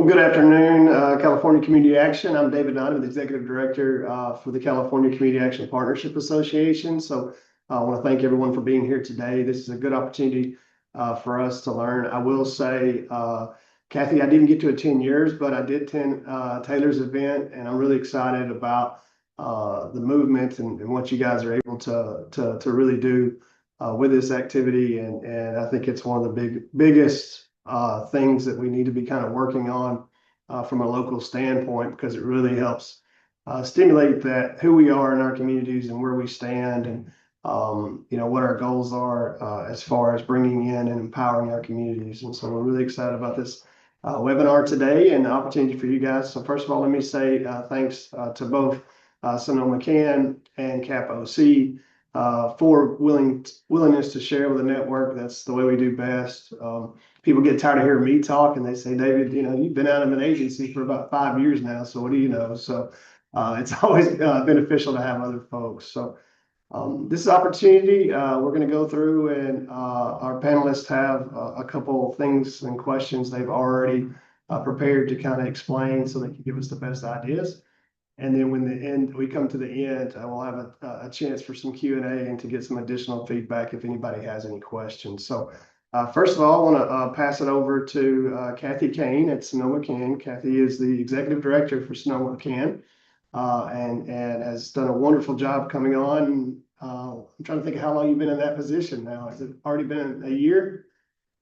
Good afternoon, California Community Action. I'm David Nunn, I'm the Executive Director for the California Community Action Partnership Association. So I want to thank everyone for being here today. This is a good opportunity for us to learn. I will say, Kathy, I didn't get to attend yours, but I did attend Taylor's event, and I'm really excited about the movement and what you guys are able to really do with this activity. And I think it's one of the biggest things that we need to be kind of working on from a local standpoint, because it really helps stimulate that who we are in our communities and where we stand, and what our goals are as far as bringing in and empowering our communities. And so we're really excited about this webinar today and the opportunity for you guys. So first of all, let me say thanks to both Sonoma Can and CAP-OC for willingness to share with the network. That's the way we do best. People get tired of hearing me talk, and they say, David, you've been out of an agency for about 5 years now, so what do you know? So it's always beneficial to have other folks. So this is opportunity. We're going to go through, and our panelists have a couple of things and questions they've already prepared to kind of explain so they can give us the best ideas. And then when we come to the end, we'll have a chance for some Q&A and to get some additional feedback if anybody has any questions. So first of all, I want to pass it over to Kathy Kane at Sonoma Can. Kathy is the Executive Director for Sonoma Can and has done a wonderful job coming on. I'm trying to think of how long you've been in that position now. Has it already been a year?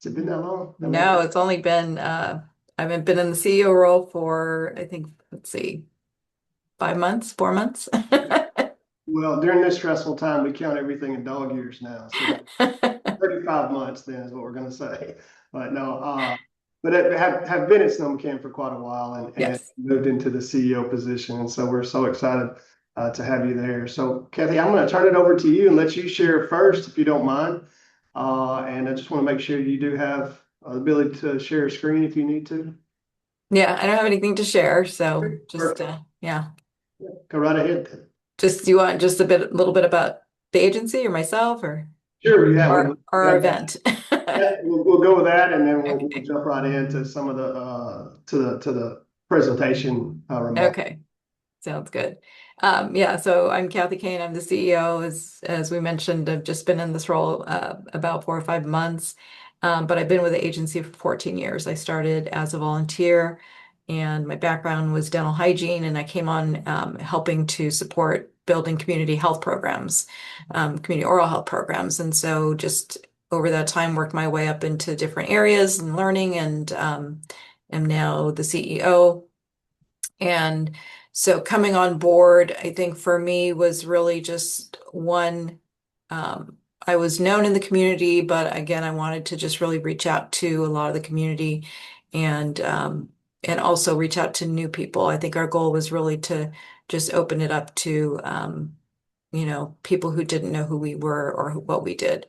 Has it been that long? No, it's only been, I haven't been in the CEO role for, I think, let's see, 5 months, 4 months. Well, during this stressful time, we count everything in dog years now. So 35 months then is what we're going to say. But no, but have been at Sonoma Can for quite a while and Yes. moved into the CEO position. And so we're so excited to have you there. So Kathy, I'm going to turn it over to you and let you share first, if you don't mind. And I just want to make sure you do have the ability to share a screen if you need to. Yeah, I don't have anything to share, so just yeah. Go right ahead. Just do you want just a little bit about the agency or myself or Sure, yeah. our event? Yeah, we'll go with that, and then we'll Okay. jump right into some of the to the presentation remarks. Okay. Sounds good. Yeah, so I'm Kathy Kane. I'm the CEO. As we mentioned, I've just been in this role about 4 or 5 months, but I've been with the agency for 14 years. I started as a volunteer, and my background was dental hygiene, and I came on helping to support building community health programs, community oral health programs, and so just over that time worked my way up into different areas and learning, and am now the CEO. And so coming on board, I think for me was really just one, I was known in the community, but again, I wanted to just really reach out to a lot of the community and also reach out to new people. I think our goal was really to just open it up to, people who didn't know who we were or what we did.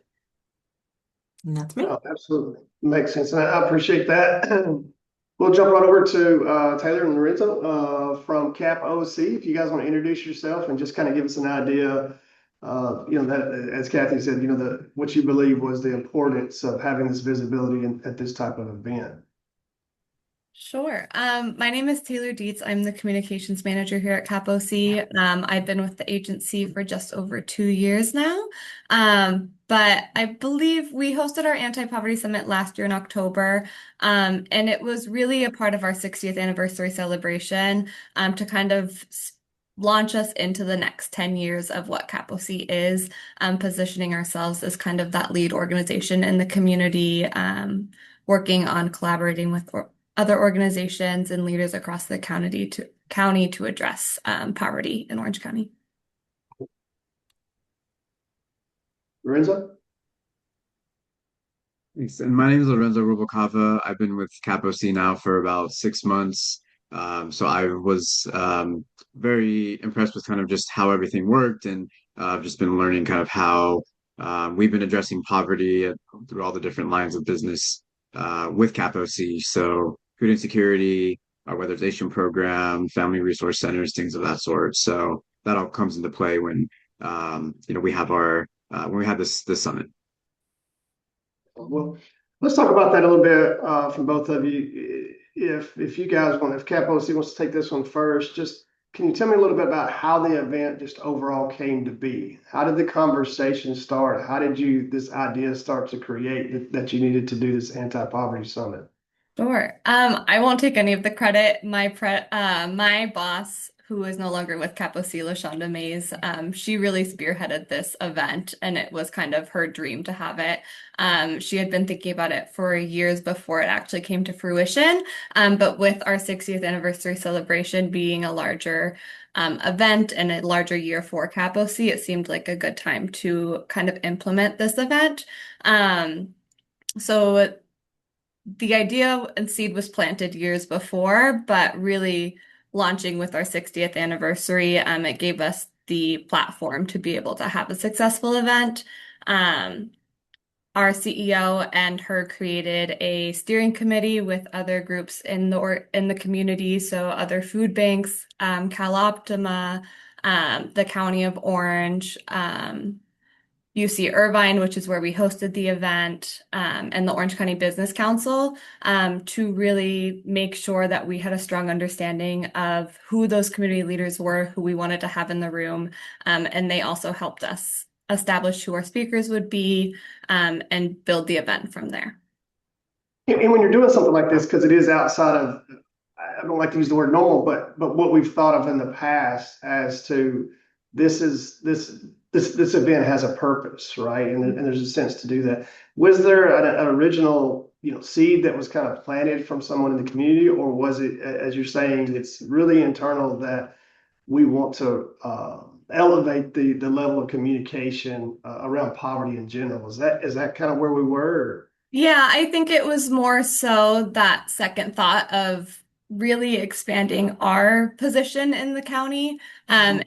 And that's me. Oh, absolutely. Makes sense. And I appreciate that. We'll jump right over to Taylor and Lorenzo from CAP-OC. If you guys want to introduce yourself and just kind of give us an idea, that, as Kathy said, what you believe was the importance of having this visibility at this type of event. Sure. My name is Taylor Dietz. I'm the communications manager here at CAP-OC. I've been with the agency for just over 2 years now. But I believe we hosted our Anti-Poverty Summit last year in October. And it was really a part of our 60th anniversary celebration to kind of launch us into the next 10 years of what CAP-OC is, positioning ourselves as kind of that lead organization in the community, working on collaborating with other organizations and leaders across the county to address poverty in Orange County. Lorenzo? Thanks. And my name is Lorenzo Rubalcava. I've been with CAP-OC now for about 6 months. So I was very impressed with kind of just how everything worked, and I've just been learning kind of how we've been addressing poverty through all the different lines of business with CAP-OC. So food insecurity, our weatherization program, family resource centers, things of that sort. So that all comes into play when we have when we have this summit. Well, let's talk about that a little bit from both of you. if you guys want, if CapOC wants to take this one first, just can you tell me a little bit about how the event just overall came to be? How did the conversation start? How did this idea start to create that you needed to do this anti-poverty summit? Sure. I won't take any of the credit. My boss, who is no longer with Capo C, LaShonda Mays, she really spearheaded this event, and it was kind of her dream to have it. She had been thinking about it for years before it actually came to fruition. But with our 60th anniversary celebration being a larger event and a larger year for Capo C, it seemed like a good time to kind of implement this event. So the idea and seed was planted years before, but really launching with our 60th anniversary, it gave us the platform to be able to have a successful event. Um, our CEO and her created a steering committee with other groups in the community, so other food banks, Cal Optima, the County of Orange, UC Irvine, which is where we hosted the event, and the Orange County Business Council, to really make sure that we had a strong understanding of who those community leaders were, who we wanted to have in the room. And they also helped us establish who our speakers would be, and build the event from there. And when you're doing something like this, because it is outside of, I don't like to use the word normal, but what we've thought of in the past as to this event has a purpose, right? And there's a sense to do that. Was there an original, seed that was kind of planted from someone in the community, or was it, as you're saying, it's really internal that we want to elevate the level of communication around poverty in general? Is that kind of where we were? Or? Yeah, I think it was more so that second thought of really expanding our position in the county, and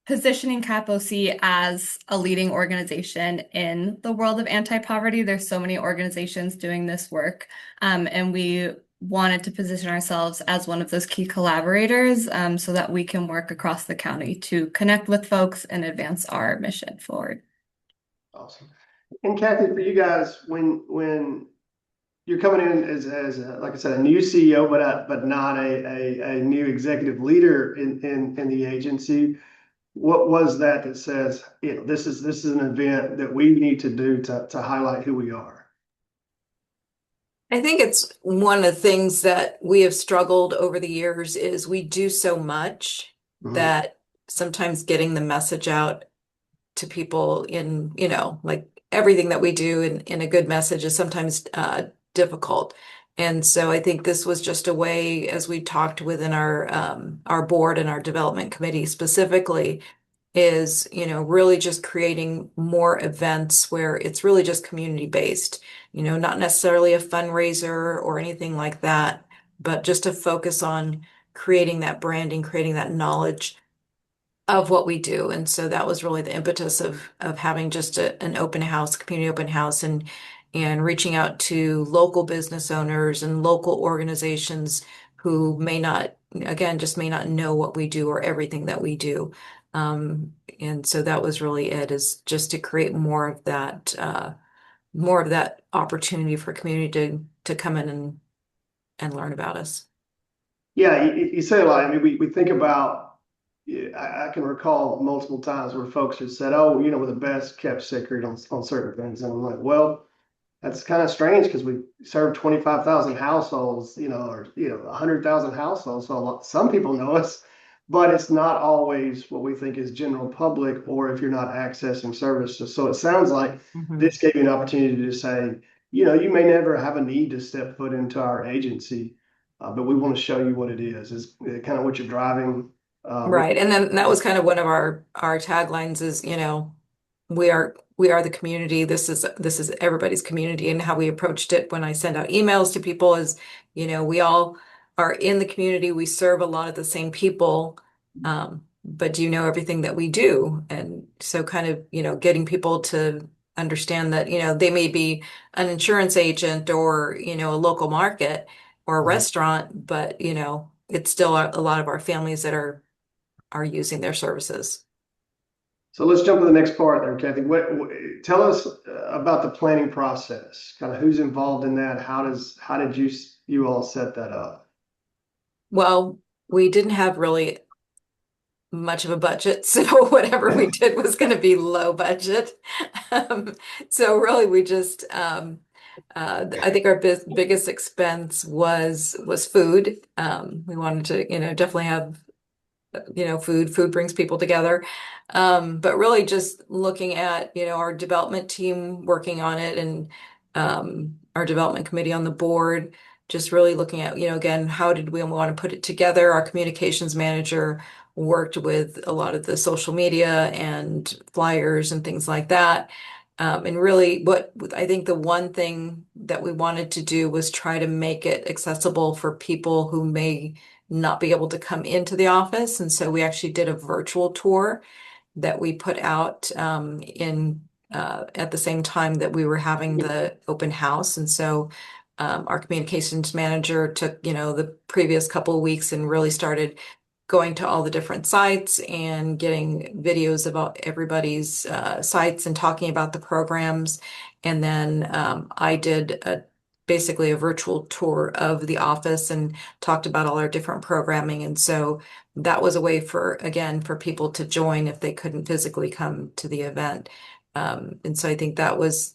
positioning CapOC as a leading organization in the world of anti-poverty. There's so many organizations doing this work, and we wanted to position ourselves as one of those key collaborators, so that we can work across the county to connect with folks and advance our mission forward. Awesome. And Kathy, for you guys, when you're coming in as like I said, a new CEO, but not a new executive leader in the agency, what was that says, this is an event that we need to do to highlight who we are? I think it's one of the things that we have struggled over the years is we do so much that sometimes getting the message out to people in, like everything that we do in a good message is sometimes difficult. And so I think this was just a way, as we talked within our board and our development committee specifically, is, really just creating more events where it's really just community based, not necessarily a fundraiser or anything like that, but just to focus on creating that branding, creating that knowledge of what we do. And so that was really the impetus of having just an open house, community open house, and reaching out to local business owners and local organizations who may not, again, just may not know what we do or everything that we do. And so that was really it, is just to create more of that opportunity for community to come in and learn about us. Yeah, you say a lot. I mean, we think about, I can recall multiple times where folks have said, oh, we're the best kept secret on certain things. And I'm like, well, that's kind of strange because we serve 25,000 households, or 100,000 households. So some people know us, but it's not always what we think is general public, or if you're not accessing services. So it sounds like this gave you an opportunity to say, you may never have a need to step foot into our agency, but we want to show you what it is kind of what you're driving. Right. And then that was kind of one of our taglines is, we are the community. This is everybody's community. And how we approached it when I send out emails to people is, we all are in the community. We serve a lot of the same people. But do you know everything that we do? And so kind of, getting people to understand that, they may be an insurance agent or, a local market or a restaurant, but, it's still a lot of our families that are using their services. So let's jump to the next part there, Kathy. Tell us about the planning process, kind of who's involved in that? How did you all set that up? Well, we didn't have really much of a budget, so whatever we did was going to be low budget. Um, so really, we just I think our biggest expense was food. We wanted to, definitely have food. Food brings people together. But really just looking at, our development team working on it and our development committee on the board, just really looking at, again, how did we want to put it together? Our communications manager worked with a lot of the social media and flyers and things like that. And really, what I think the one thing that we wanted to do was try to make it accessible for people who may not be able to come into the office. And so we actually did a virtual tour that we put out in at the same time that we were having the open house. And so our communications manager took, the previous couple of weeks and really started going to all the different sites and getting videos about everybody's sites and talking about the programs. And then I did basically a virtual tour of the office and talked about all our different programming. And so that was a way for, again, for people to join if they couldn't physically come to the event. And so I think that was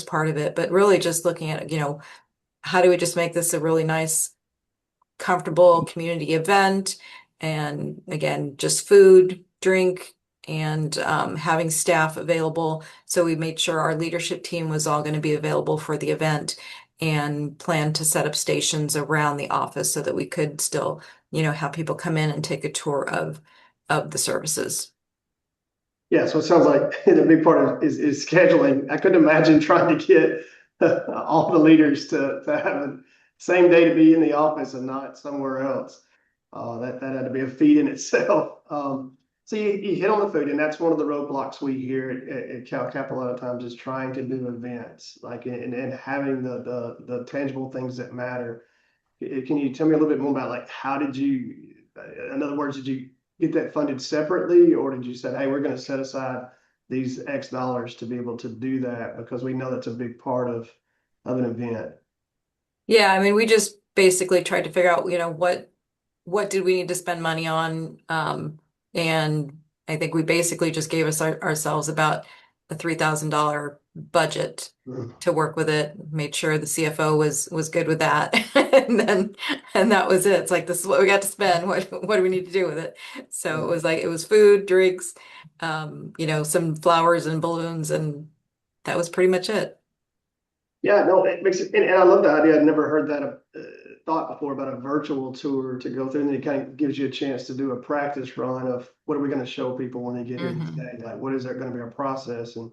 part of it. But really just looking at, how do we just make this a really nice, comfortable community event? And again, just food, drink, and having staff available. So we made sure our leadership team was all going to be available for the event and plan to set up stations around the office so that we could still, have people come in and take a tour of the services. Yeah, so it sounds like the big part is scheduling. I couldn't imagine trying to get all the leaders to have the same day to be in the office and not somewhere else. That had to be a feat in itself. So you hit on the food, and that's one of the roadblocks we hear at CalCap a lot of times is trying to do events, like and having the tangible things that matter. Can you tell me a little bit more about like how did you, in other words, did you get that funded separately, or did you say, hey, we're going to set aside these X dollars to be able to do that because we know that's a big part of an event? Yeah, I mean, we just basically tried to figure out, what did we need to spend money on? And I think we basically just gave ourselves about a $3,000 budget Mm. to work with it, made sure the CFO was good with that. And that was it. It's like, this is what we got to spend. What do we need to do with it? So it was like, it was food, drinks, some flowers and balloons, and that was pretty much it. Yeah, no, it makes it, and I love the idea. I'd never heard that thought before about a virtual tour to go through, and it kind of gives you a chance to do a practice run of what are we going to show people when they get here Mhm. today? Like, what is there going to be a process, and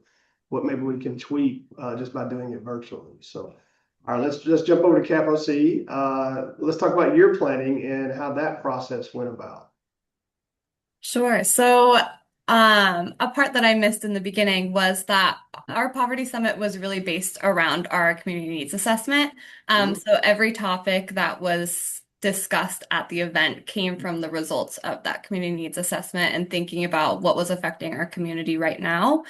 what maybe we can tweak just by doing it virtually. So, all right, let's jump over to Capo C. Let's talk about your planning and how that process went about. Sure. So, a part that I missed in the beginning was that our poverty summit was really based around our community needs assessment. Mhm. So every topic that was discussed at the event came from the results of that community needs assessment and thinking about what was affecting our community right now.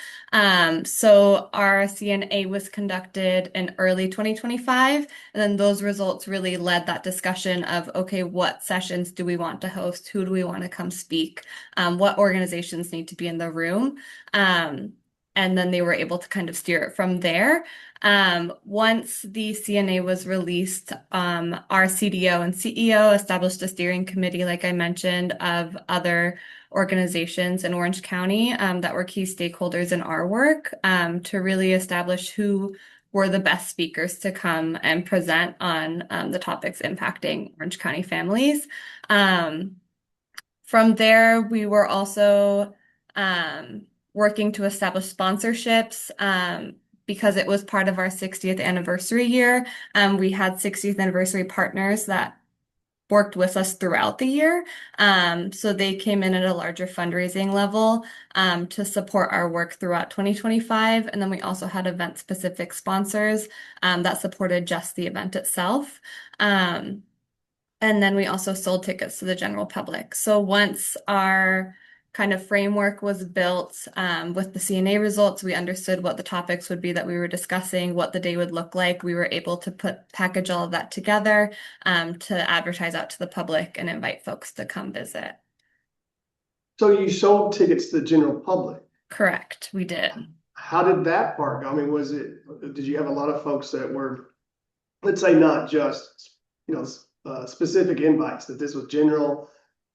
So our CNA was conducted in early 2025, and then those results really led that discussion of, okay, what sessions do we want to host? Who do we want to come speak? What organizations need to be in the room. And then they were able to kind of steer it from there. Once the CNA was released, our CDO and CEO established a steering committee, like I mentioned, of other organizations in Orange County that were key stakeholders in our work to really establish who were the best speakers to come and present on the topics impacting Orange County families. From there, we were also working to establish sponsorships because it was part of our 60th anniversary year. We had 60th anniversary partners that worked with us throughout the year. So they came in at a larger fundraising level to support our work throughout 2025. And then we also had event-specific sponsors that supported just the event itself. And then we also sold tickets to the general public. So once our kind of framework was built with the CNA results. We understood what the topics would be that we were discussing, what the day would look like. We were able to package all of that together to advertise out to the public and invite folks to come visit. So you sold tickets to the general public. Correct, we did. How did that part go? I mean, did you have a lot of folks that were, let's say, not just, specific invites, that this was general?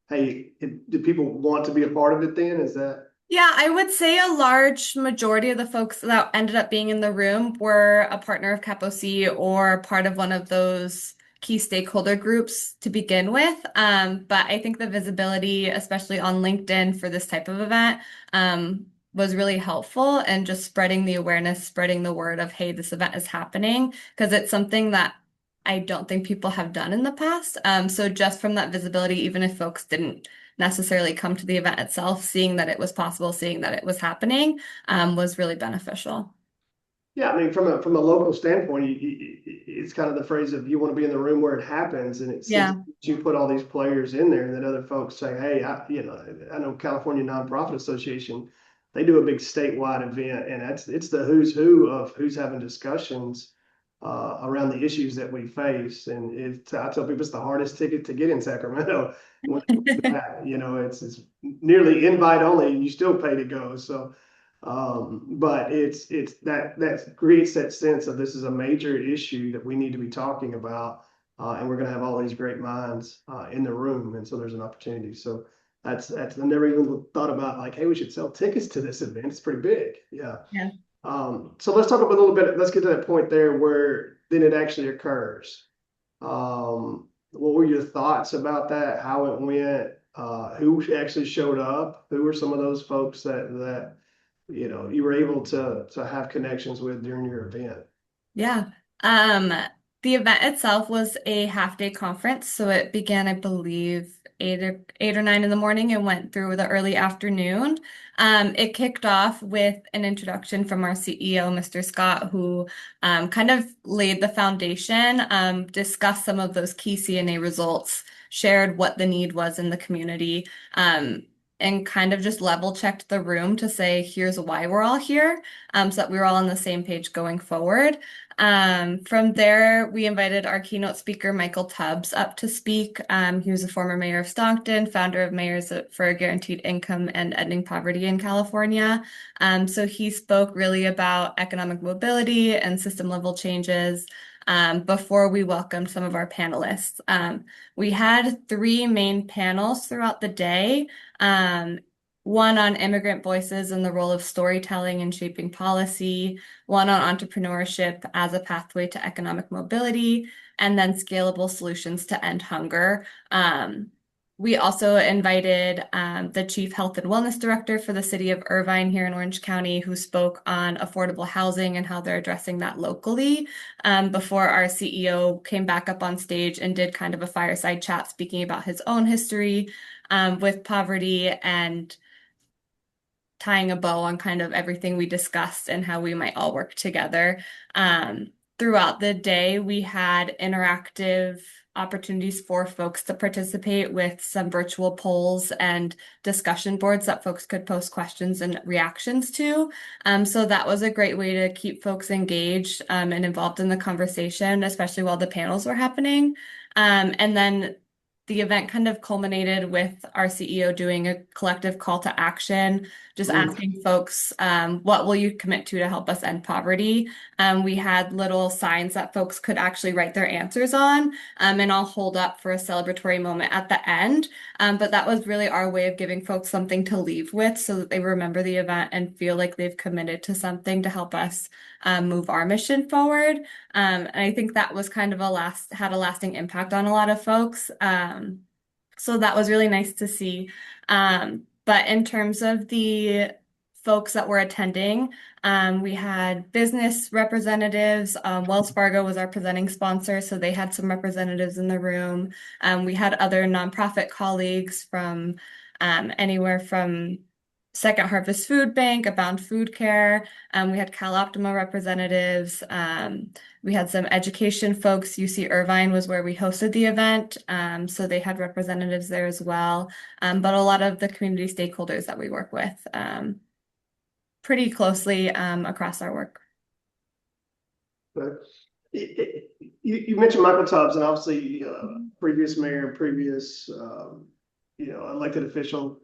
Hey, do people want to be a part of it then? Is that? Yeah, I would say a large majority of the folks that ended up being in the room were a partner of CAPOC or part of one of those key stakeholder groups to begin with. But I think the visibility, especially on LinkedIn for this type of event, was really helpful, and just spreading the awareness, spreading the word of, hey, this event is happening, because it's something that I don't think people have done in the past. So just from that visibility, even if folks didn't necessarily come to the event itself, seeing that it was possible, seeing that it was happening, was really beneficial. Yeah, I mean, from a local standpoint, it's kind of the phrase of you want to be in the room where it happens, and it seems Yeah. that you put all these players in there, and then other folks say, "Hey, I know California Nonprofit Association, they do a big statewide event, and it's the who's who of who's having discussions around the issues that we face." And I tell people it's the hardest ticket to get in Sacramento. When it's nearly invite only, and you still pay to go. So. But it's that creates that sense of this is a major issue that we need to be talking about, and we're going to have all these great minds in the room, and so there's an opportunity. So that's I never even thought about, like, hey, we should sell tickets to this event. It's pretty big, yeah. Yeah. So let's talk about a little bit. Let's get to that point there where then it actually occurs. What were your thoughts about that? How it went? Who actually showed up? Who were some of those folks that you were able to have connections with during your event? Yeah. The event itself was a half-day conference, so it began, I believe, eight or nine in the morning and went through the early afternoon. It kicked off with an introduction from our CEO, Mr. Scott, who kind of laid the foundation, discussed some of those key CNA results, shared what the need was in the community, and kind of just level checked the room to say, here's why we're all here, so that we were all on the same page going forward. From there, we invited our keynote speaker, Michael Tubbs, up to speak. He was a former mayor of Stockton, founder of Mayors for a Guaranteed Income and Ending Poverty in California. So he spoke really about economic mobility and system level changes. Before we welcomed some of our panelists. We had three main panels throughout the day. One on immigrant voices and the role of storytelling in shaping policy, one on entrepreneurship as a pathway to economic mobility, and then scalable solutions to end hunger. We also invited the Chief Health and Wellness Director for the city of Irvine here in Orange County, who spoke on affordable housing and how they're addressing that locally, before our CEO came back up on stage and did kind of a fireside chat speaking about his own history with poverty and tying a bow on kind of everything we discussed and how we might all work together. Throughout the day, we had interactive opportunities for folks to participate with some virtual polls and discussion boards that folks could post questions and reactions to. So that was a great way to keep folks engaged and involved in the conversation, especially while the panels were happening. And then the event kind of culminated with our CEO doing a collective call to action, just asking folks, what will you commit to help us end poverty? We had little signs that folks could actually write their answers on, and I'll hold up for a celebratory moment at the end. But that was really our way of giving folks something to leave with so that they remember the event and feel like they've committed to something to help us move our mission forward. And I think that was kind of had a lasting impact on a lot of folks. So that was really nice to see. But in terms of the folks that were attending, we had business representatives. Wells Fargo was our presenting sponsor, so they had some representatives in the room. We had other nonprofit colleagues from anywhere from Second Harvest Food Bank, Abound Food Care. We had Cal Optima representatives. We had some education folks. UC Irvine was where we hosted the event, so they had representatives there as well. But a lot of the community stakeholders that we work with pretty closely across our work. But you mentioned Michael Tubbs, and obviously previous mayor, previous elected official.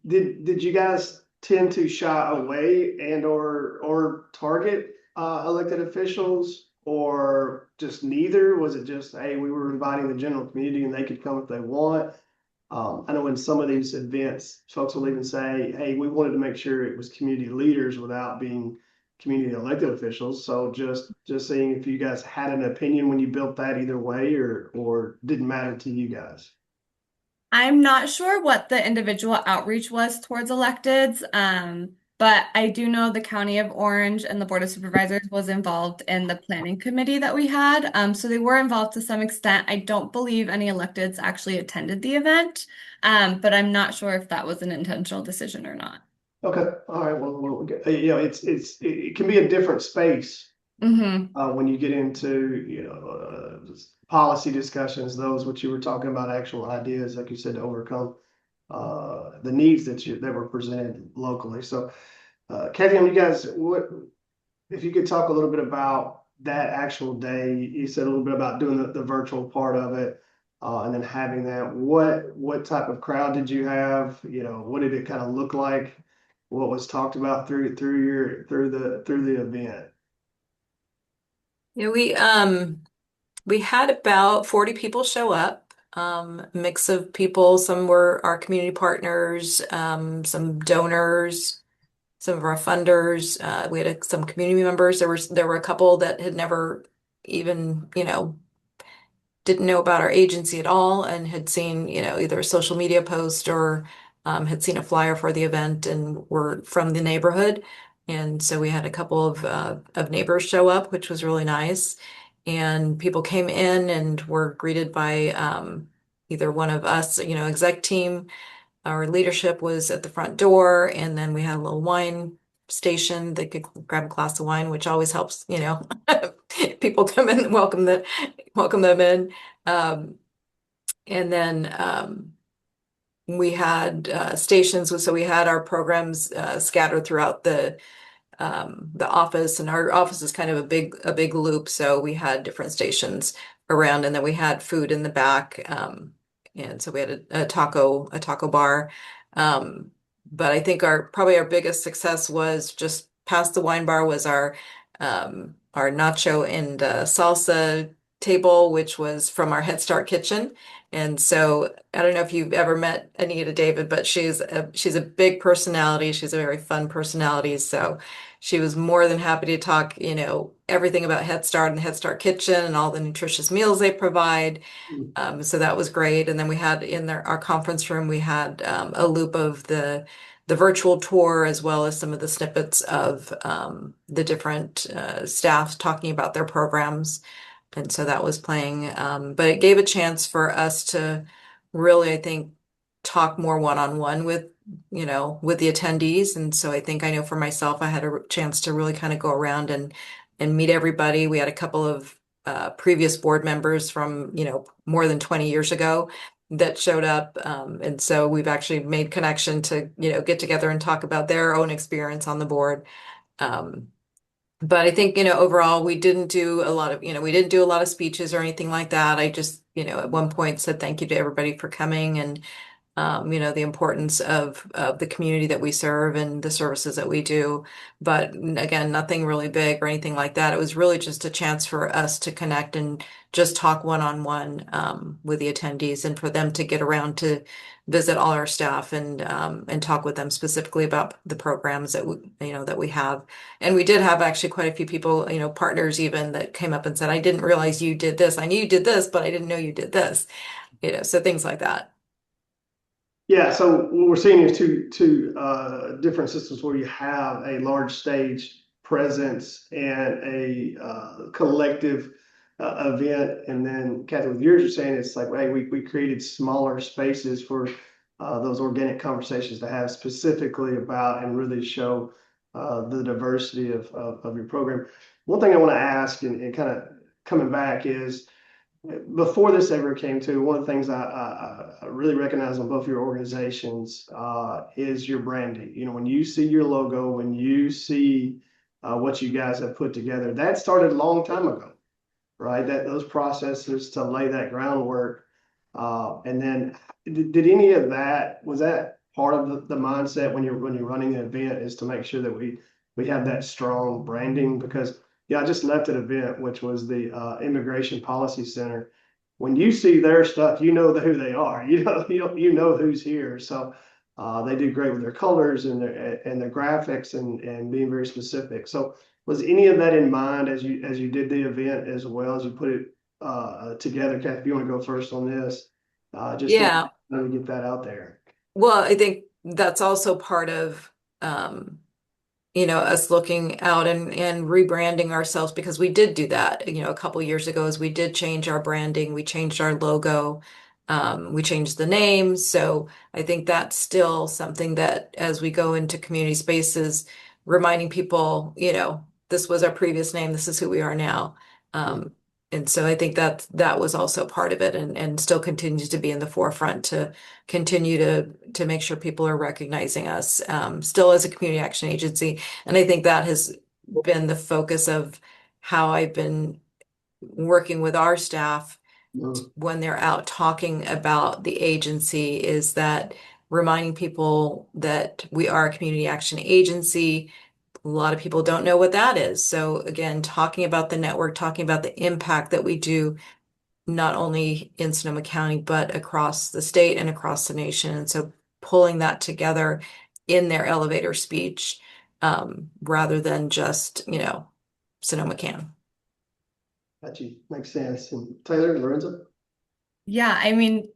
Did you guys tend to shy away and or target elected officials, or just neither? Was it just, hey, we were inviting the general community and they could come if they want? I know in some of these events, folks will even say, hey, we wanted to make sure it was community leaders without being community elected officials. So just seeing if you guys had an opinion when you built that either way, or didn't matter to you guys. I'm not sure what the individual outreach was towards electeds, but I do know the County of Orange and the Board of Supervisors was involved in the planning committee that we had. So they were involved to some extent. I don't believe any electeds actually attended the event, but I'm not sure if that was an intentional decision or not. Okay, all right. Well, it can be a different space when you get into policy discussions, those which you were talking about, actual ideas, like you said, to overcome the needs that were presented locally. So, Kathy, you guys, what if you could talk a little bit about that actual day? You said a little bit about doing the virtual part of it, and then having that. What type of crowd did you have? What did it kind of look like? What was talked about through the event? Yeah, we had about 40 people show up, mix of people. Some were our community partners, some donors, some of our funders. We had some community members. There were a couple that had never even, didn't know about our agency at all and had seen, either a social media post or had seen a flyer for the event and were from the neighborhood. And so we had a couple of neighbors show up, which was really nice. And people came in and were greeted by either one of us, exec team. Our leadership was at the front door, and then we had a little wine station. They could grab a glass of wine, which always helps, people come in and welcome them in. And then we had stations, so we had our programs scattered throughout the office, and our office is kind of a big loop, so we had different stations around, and then we had food in the back, and so we had a taco bar. But I think probably our biggest success was just past the wine bar was our nacho and salsa table, which was from our Head Start kitchen. And so I don't know if you've ever met Anita David, but she's a big personality. She's a very fun personality. So she was more than happy to talk, everything about Head Start and the Head Start kitchen and all the nutritious meals they provide. So that was great. And then we had in our conference room, we had a loop of the virtual tour, as well as some of the snippets of the different staff talking about their programs. And so that was playing. But it gave a chance for us to really, I think, talk more one-on-one with the attendees. And so I know for myself, I had a chance to really kind of go around and meet everybody. We had a couple of previous board members from, more than 20 years ago that showed up. And so we've actually made connection to, get together and talk about their own experience on the board. But I think, overall, we didn't do a lot of speeches or anything like that. I just, at one point said thank you to everybody for coming, and the importance of the community that we serve and the services that we do. But again, nothing really big or anything like that. It was really just a chance for us to connect and just talk one-on-one with the attendees, and for them to get around to visit all our staff and talk with them specifically about the programs that we have. And we did have actually quite a few people, partners even, that came up and said, I didn't realize you did this. I knew you did this, but I didn't know you did this. So things like that. Yeah, so what we're seeing is two different systems where you have a large stage presence and a collective event, and then Kathy, with yours, you're saying it's like, hey, we created smaller spaces for those organic conversations to have specifically about and really show the diversity of your program. One thing I want to ask and kind of coming back is before this ever came to, one of the things I really recognize on both your organizations is your branding. You know, when you see your logo, when you see what you guys have put together, that started a long time ago, right? That those processes to lay that groundwork. And then did any of that, was that part of the mindset when you're running an event, is to make sure that we have that strong branding? Because yeah, I just left an event, which was the Immigration Policy Center. When you see their stuff, you know who they are. You know who's here. So they do great with their colors and their graphics and being very specific. So was any of that in mind as you did the event, as well as you put it together? Kathy, if you want to go first on this, just Yeah. let me get that out there. Well, I think that's also part of, us looking out and rebranding ourselves, because we did do that, a couple years ago, as we did change our branding, we changed our logo, we changed the name. So I think that's still something that as we go into community spaces, reminding people, this was our previous name, this is who we are now. And so I think that was also part of it, and still continues to be in the forefront to continue to make sure people are recognizing us, still as a community action agency. And I think that has been the focus of how I've been working with our staff when they're out talking about the agency, is that reminding people that we are a community action agency. A lot of people don't know what that is. So again, talking about the network, talking about the impact that we do, not only in Sonoma County, but across the state and across the nation. And so pulling that together in their elevator speech, rather than just, Sonoma can. Got you. Makes sense. And Taylor, Lorenzo? Yeah, I mean,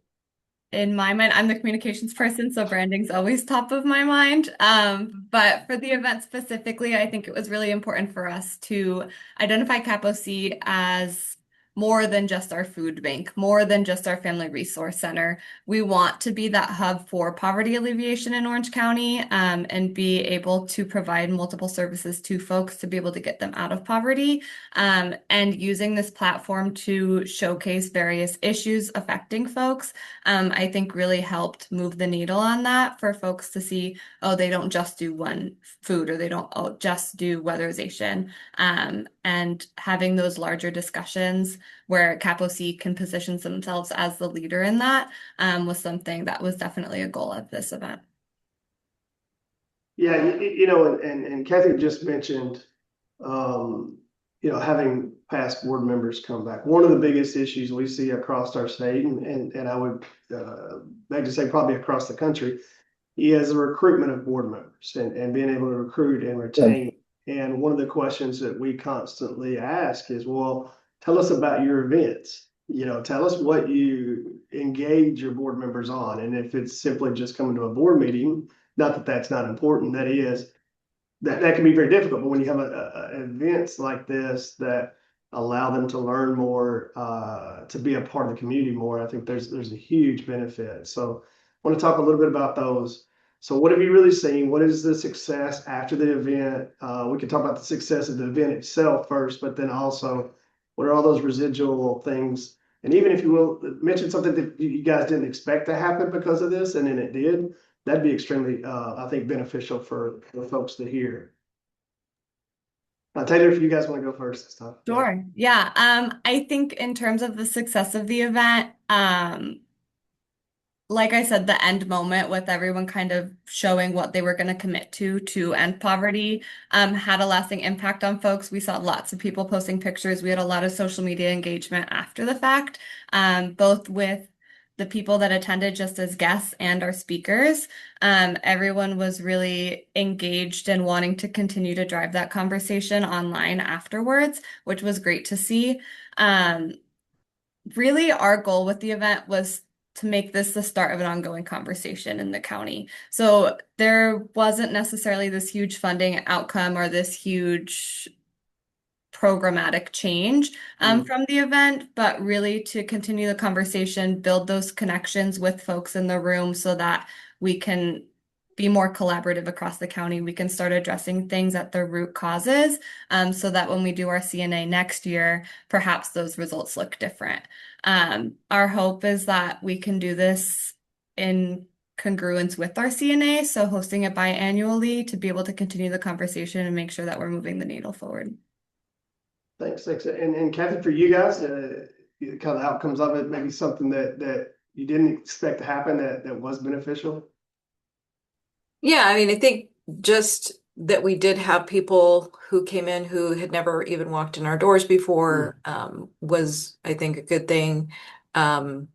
in my mind, I'm the communications person, so branding's always top of my mind. But for the event specifically, I think it was really important for us to identify Capo C as more than just our food bank, more than just our family resource center. We want to be that hub for poverty alleviation in Orange County, and be able to provide multiple services to folks to be able to get them out of poverty. And using this platform to showcase various issues affecting folks, I think really helped move the needle on that for folks to see, oh, they don't just do one food, or they don't just do weatherization. And having those larger discussions where Capo C can position themselves as the leader in that, was something that was definitely a goal of this event. Yeah, and Kathy just mentioned, having past board members come back. One of the biggest issues we see across our state, and I would beg to say probably across the country, is the recruitment of board members and being able to recruit and retain. And one of the questions that we constantly ask is, well, tell us about your events. Tell us what you engage your board members on. And if it's simply just coming to a board meeting, not that that's not important, that is, that can be very difficult. But when you have events like this that allow them to learn more, to be a part of the community more, I think there's a huge benefit. So I want to talk a little bit about those. So what have you really seen? What is the success after the event? We can talk about the success of the event itself first, but then also what are all those residual things? And even if you will mention something that you guys didn't expect to happen because of this, and then it did, that'd be extremely, I think, beneficial for the folks to hear. Taylor, if you guys want to go first this time. Sure. Yeah. I think in terms of the success of the event, like I said, the end moment with everyone kind of showing what they were going to commit to end poverty, had a lasting impact on folks. We saw lots of people posting pictures. We had a lot of social media engagement after the fact, both with the people that attended just as guests and our speakers. Everyone was really engaged and wanting to continue to drive that conversation online afterwards, which was great to see. Really, our goal with the event was to make this the start of an ongoing conversation in the county. So there wasn't necessarily this huge funding outcome or this huge programmatic change Mm. from the event, but really to continue the conversation, build those connections with folks in the room so that we can be more collaborative across the county. We can start addressing things at their root causes, so that when we do our CNA next year, perhaps those results look different. Our hope is that we can do this in congruence with our CNA, so hosting it biannually to be able to continue the conversation and make sure that we're moving the needle forward. Thanks. And Kathy, for you guys, kind of outcomes of it, maybe something that you didn't expect to happen that was beneficial. Yeah, I mean, I think just that we did have people who came in who had never even walked in our doors before, was, I think, a good thing. Um,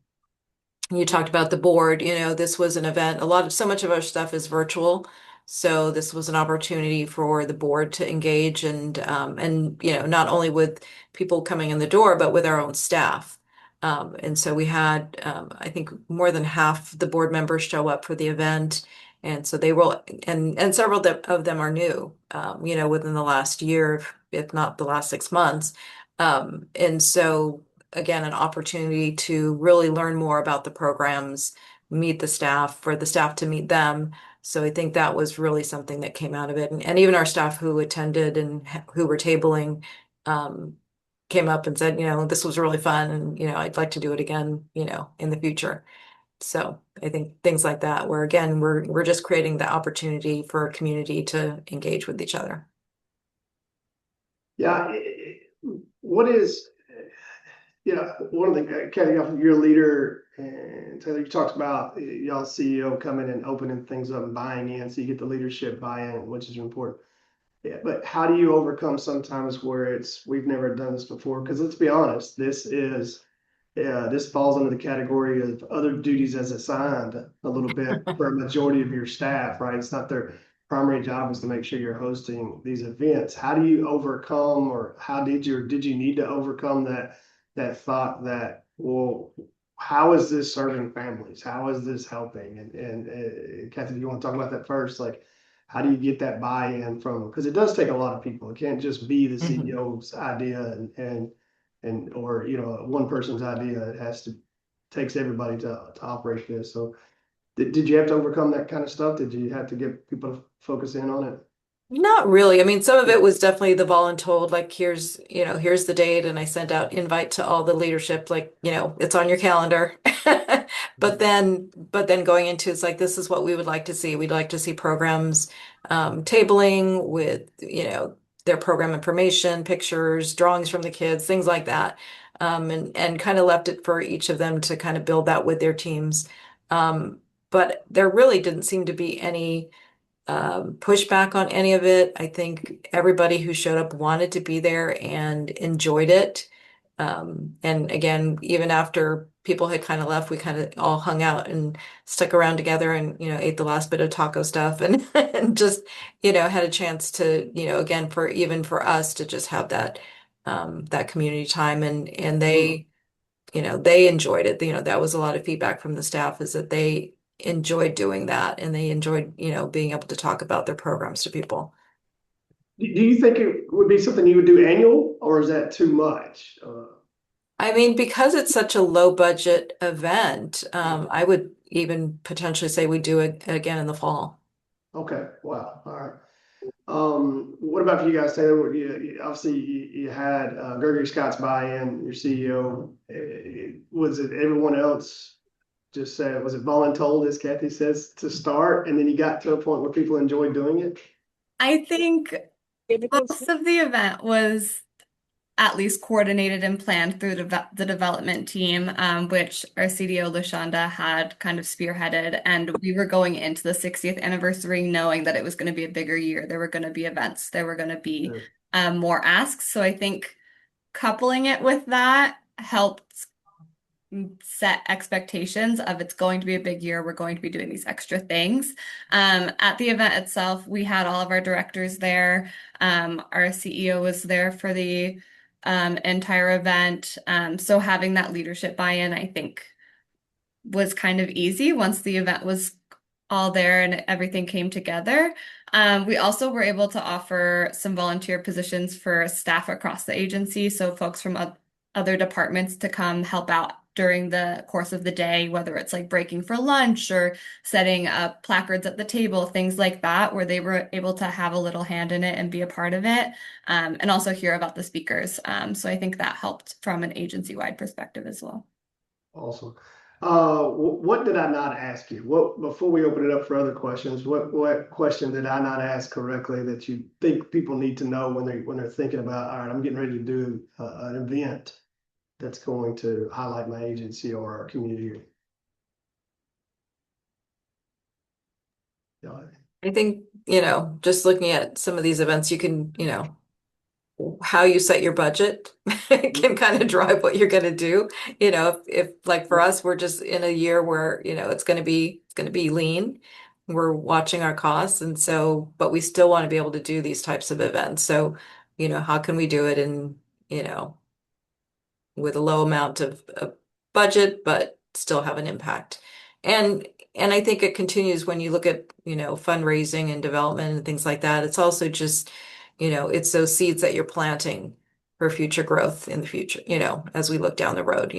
you talked about the board, this was an event, so much of our stuff is virtual. So this was an opportunity for the board to engage and not only with people coming in the door, but with our own staff. And so we had, I think more than half the board members show up for the event. And so they will, and several of them are new, within the last year, if not the last 6 months. And so again, an opportunity to really learn more about the programs, meet the staff, for the staff to meet them. So I think that was really something that came out of it. And even our staff who attended and who were tabling, came up and said, this was really fun and, I'd like to do it again, in the future. So I think things like that, where again, we're just creating the opportunity for a community to engage with each other. Yeah. What is, one of the, Kathy, you're a leader, and Taylor, you talked about y'all CEO coming and opening things up and buying in, so you get the leadership buy-in, which is important. Yeah, but how do you overcome sometimes where we've never done this before? Because let's be honest, this falls under the category of other duties as assigned a little bit for a majority of your staff, right? It's not their primary job is to make sure you're hosting these events. How do you overcome, or did you need to overcome that thought that, well, how is this serving families? How is this helping? And Kathy, do you want to talk about that first? Like, how do you get that buy-in from, because it does take a lot of people. It can't just be the CEO's idea or one person's idea. It takes everybody to operate this. So did you have to overcome that kind of stuff? Did you have to get people to focus in on it? Not really. I mean, some of it was definitely the voluntold, like here's the date, and I sent out invite to all the leadership, like, it's on your calendar. But then going into, it's like, this is what we would like to see. We'd like to see programs, tabling with, their program information, pictures, drawings from the kids, things like that. And kind of left it for each of them to kind of build that with their teams. But there really didn't seem to be any pushback on any of it. I think everybody who showed up wanted to be there and enjoyed it. And again, even after people had kind of left, we kind of all hung out and stuck around together and, ate the last bit of taco stuff and, and just, had a chance to, again, even for us to just have that community time and they enjoyed it. That was a lot of feedback from the staff, is that they enjoyed doing that and they enjoyed, being able to talk about their programs to people. Do you think it would be something you would do annual, or is that too much? I mean, because it's such a low budget event, I would even potentially say we do it again in the fall. Okay, wow, all right. What about for you guys, Taylor? Obviously you had Gregory Scott's buy-in, your CEO. Was it everyone else just said, was it voluntold, as Kathy says, to start, and then you got to a point where people enjoyed doing it? I think most of the event was at least coordinated and planned through the development team, which our CDO LaShonda had kind of spearheaded. And we were going into the 60th anniversary knowing that it was going to be a bigger year. There were going to be events, there were going to be more asks. So I think coupling it with that helped set expectations of, it's going to be a big year. We're going to be doing these extra things. At the event itself, we had all of our directors there. Our CEO was there for the entire event. So having that leadership buy-in, I think, was kind of easy once the event was all there and everything came together. We also were able to offer some volunteer positions for staff across the agency, so folks from other departments to come help out during the course of the day, whether it's like breaking for lunch or setting up placards at the table, things like that, where they were able to have a little hand in it and be a part of it, and also hear about the speakers. So I think that helped from an agency-wide perspective as well. Awesome. What did I not ask you? What, before we open it up for other questions, what question did I not ask correctly that you think people need to know when they're thinking about, all right, I'm getting ready to do an event that's going to highlight my agency or our community? Yeah. I think, just looking at some of these events, you can, how you set your budget can kind of drive what you're going to do. If like for us, we're just in a year where, it's going to be lean. We're watching our costs. And so, but we still want to be able to do these types of events. So, how can we do it you know, with a low amount of budget, but still have an impact. And I think it continues when you look at, fundraising and development and things like that. It's also just, it's those seeds that you're planting for future growth in the future, as we look down the road.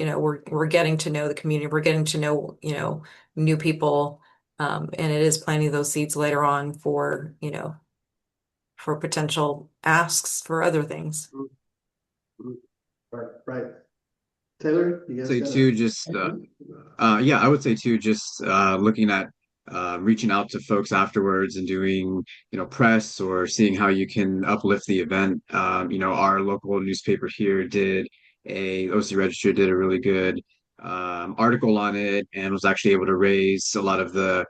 We're getting to know the community, we're getting to know, new people. And it is planting those seeds later on for potential asks for other things. Right, right. Taylor, you guys Say got too, just yeah, I would say too, just looking at reaching out to folks afterwards and doing, press or seeing how you can uplift the event. Our local newspaper here OC Register did a really good article on it and was actually able to raise a lot of the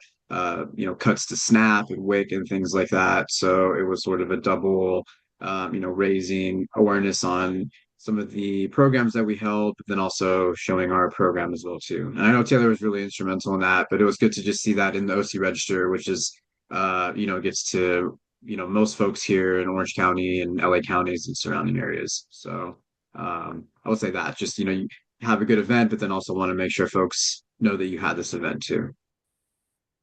cuts to SNAP and WIC and things like that. So it was sort of a double, raising awareness on some of the programs that we held, but then also showing our program as well too. And I know Taylor was really instrumental in that, but it was good to just see that in the OC Register, which is gets to most folks here in Orange County and LA counties and surrounding areas. So I would say that just you have a good event, but then also want to make sure folks know that you had this event too.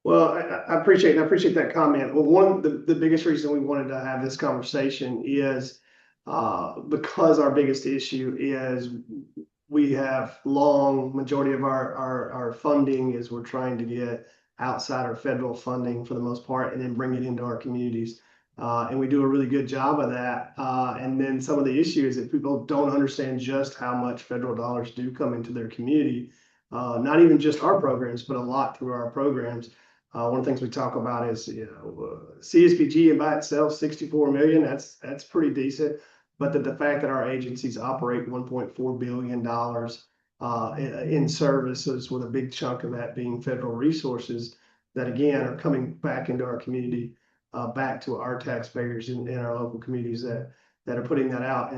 Well, I appreciate that comment. Well, the biggest reason we wanted to have this conversation is because our biggest issue is we have majority of our funding is we're trying to get outside our federal funding for the most part and then bring it into our communities. And we do a really good job of that. And then some of the issue is that people don't understand just how much federal dollars do come into their community. Not even just our programs, but a lot through our programs. One of the things we talk about is, CSBG by itself, 64 million, that's pretty decent. But the fact that our agencies operate $1.4 billion in services, with a big chunk of that being federal resources that again are coming back into our community, back to our taxpayers in our local communities that are putting that out.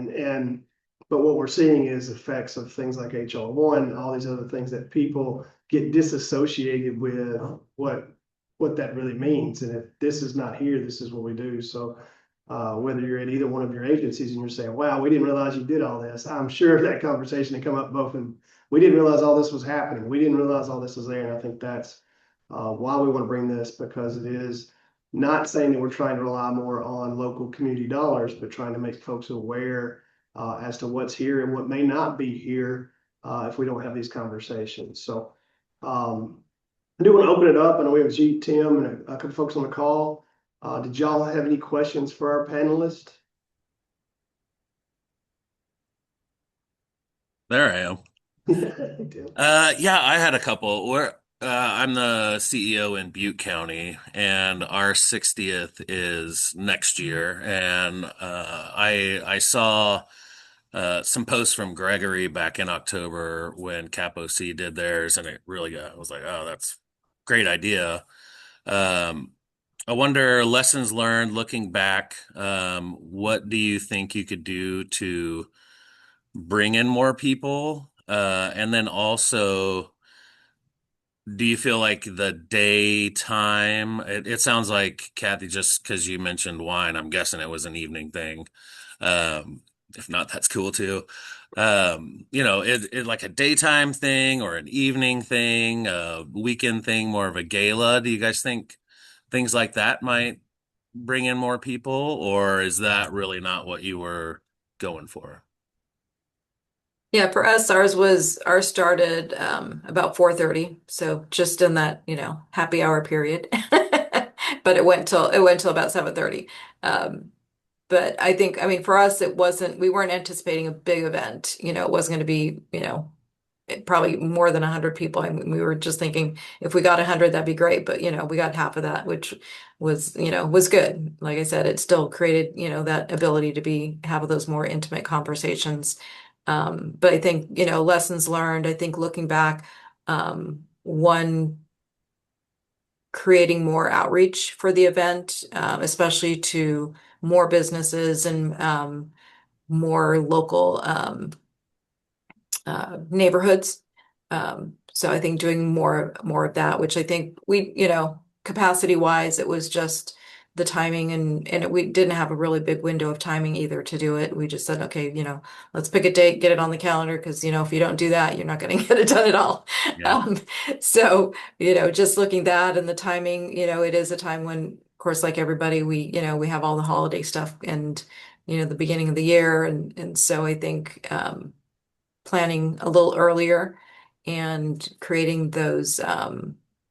But what we're seeing is effects of things like HR1, all these other things that people get disassociated with what that really means. And if this is not here, this is what we do. So whether you're at either one of your agencies and you're saying, wow, we didn't realize you did all this. I'm sure that conversation had come up both, and we didn't realize all this was happening. We didn't realize all this was there. And I think that's why we want to bring this, because it is not saying that we're trying to rely more on local community dollars, but trying to make folks aware as to what's here and what may not be here if we don't have these conversations. So I do want to open it up. I know we have Jeet, Tim, and a couple folks on the call. Did y'all have any questions for our panelists? There I am. Tim. Yeah, I had a couple. I'm the CEO in Butte County, and our 60th is next year. And I saw some posts from Gregory back in October when Capo C did theirs, and it really got, I was like, oh, that's a great idea. I wonder, lessons learned looking back, what do you think you could do to bring in more people? And then also, do you feel like the daytime, it sounds like Kathy, just because you mentioned wine, I'm guessing it was an evening thing. If not, that's cool too. like a daytime thing or an evening thing, a weekend thing, more of a gala? Do you guys think things like that might bring in more people, or is that really not what you were going for? Yeah, for us, ours started about 4:30, so just in that, happy hour period. But it went till about 7:30. Um, but I mean, for us, we weren't anticipating a big event. It wasn't going to be, probably more than 100 people. I mean, we were just thinking if we got 100, that'd be great. But, we got half of that, which was good. Like I said, it still created, that ability to have those more intimate conversations. But I think, lessons learned, I think looking back, one, creating more outreach for the event, especially to more businesses and more local neighborhoods. So I think doing more of that, which I think capacity wise, it was just the timing and we didn't have a really big window of timing either to do it. We just said, okay, let's pick a date, get it on the calendar, because if you don't do that, you're not going to get it done at all. Yeah. So just looking that and the timing, it is a time when, of course, like everybody, we have all the holiday stuff and the beginning of the year, and so I think planning a little earlier and creating those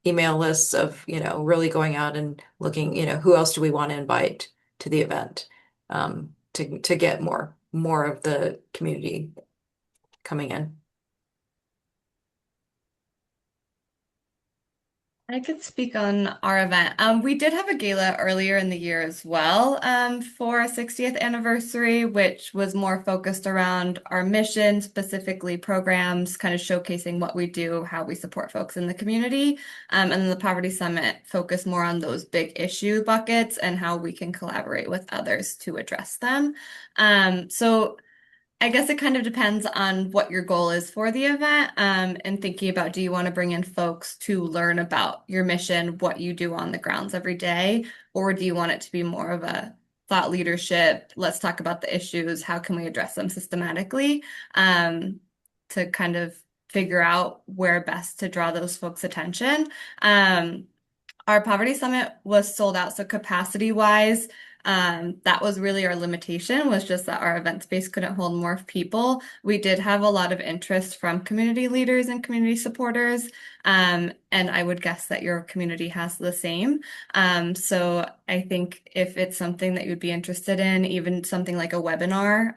email lists of, really going out and looking, who else do we want to invite to the event, to get more of the community coming in. I could speak on our event. We did have a gala earlier in the year as well, for our 60th anniversary, which was more focused around our mission, specifically programs, kind of showcasing what we do, how we support folks in the community. And then the Poverty Summit focused more on those big issue buckets and how we can collaborate with others to address them. So I guess it kind of depends on what your goal is for the event, and thinking about, do you want to bring in folks to learn about your mission, what you do on the grounds every day, or do you want it to be more of a thought leadership? Let's talk about the issues. How can we address them systematically, to kind of figure out where best to draw those folks' attention. Our Poverty Summit was sold out, so capacity wise, that was really our limitation, was just that our event space couldn't hold more people. We did have a lot of interest from community leaders and community supporters, and I would guess that your community has the same. So I think if it's something that you'd be interested in, even something like a webinar,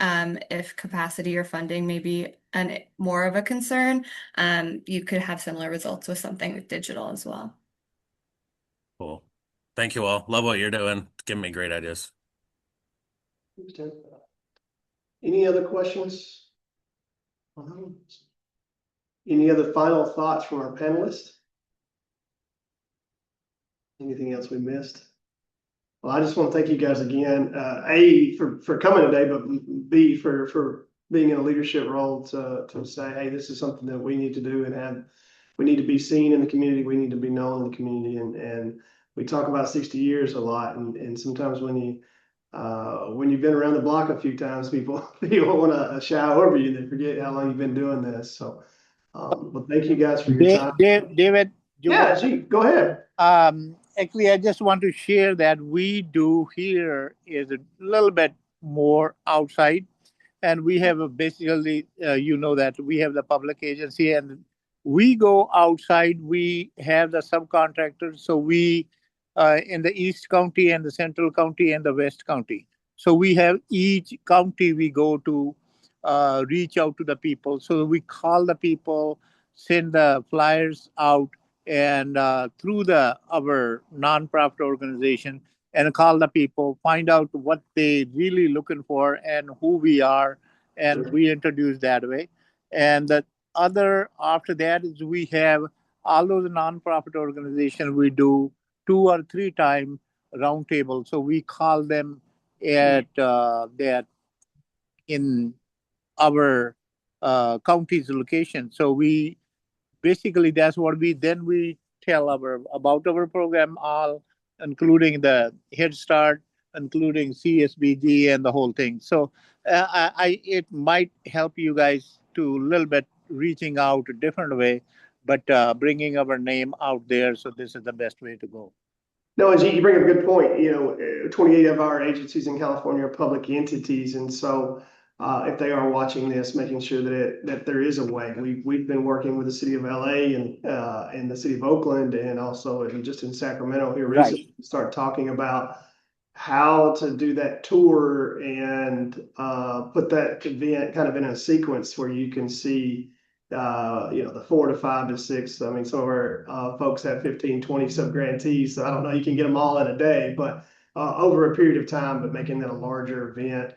if capacity or funding may be more of a concern, you could have similar results with something with digital as well. Cool. Thank you all. Love what you're doing. Giving me great ideas. Any other questions? Any other final thoughts from our panelists? Anything else we missed? Well, I just want to thank you guys again, A, for coming today, but B, for being in a leadership role to say, hey, this is something that we need to do and we need to be seen in the community. We need to be known in the community. And we talk about 60 years a lot. And sometimes when you've been around the block a few times, people want to shout over you. They forget how long you've been doing this. So, but thank you guys for your time. David, Go ahead. Actually, I just want to share that we do here is a little bit more outside. And we have basically, that we have the public agency and we go outside. We have the subcontractors. So we, in the East County and the Central County and the West County. So we have each county we go to reach out to the people. So we call the people, send the flyers out, and through our nonprofit organization, and call the people, find out what they really looking for and who we are, and we introduce that way. And the other after that is we have all those nonprofit organizations. We do 2 or 3 time roundtable. So we call them at that in our county's location. So we basically that's what we tell about our program, all including the Head Start, including CSBG and the whole thing. So it might help you guys to a little bit reaching out a different way, but bringing our name out there. So this is the best way to go. No, and you bring up a good point. 28 of our agencies in California are public entities, and so if they are watching this, making sure that there is a way. We've been working with the city of LA and the city of Oakland, and also just in Sacramento here recently, start talking about how to do that tour and put that event kind of in a sequence where you can see the 4 to 5 to 6. I mean, some of our folks have 15, 20 sub-grantees, so I don't know, you can get them all in a day, but over a period of time, but making that a larger event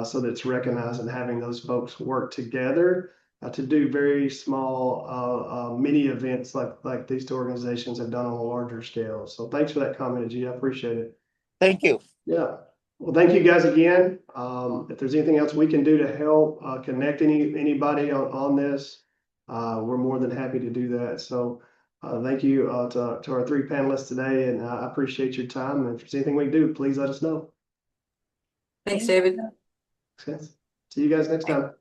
so that it's recognized and having those folks work together to do very small mini events like these two organizations have done on a larger scale. So thanks for that comment, G. I appreciate it. Thank you. Yeah. Well, thank you guys again. If there's anything else we can do to help connect anybody on this, we're more than happy to do that. So thank you to our 3 panelists today, and I appreciate your time. And if there's anything we can do, please let us know. Thanks, David. See you guys next time.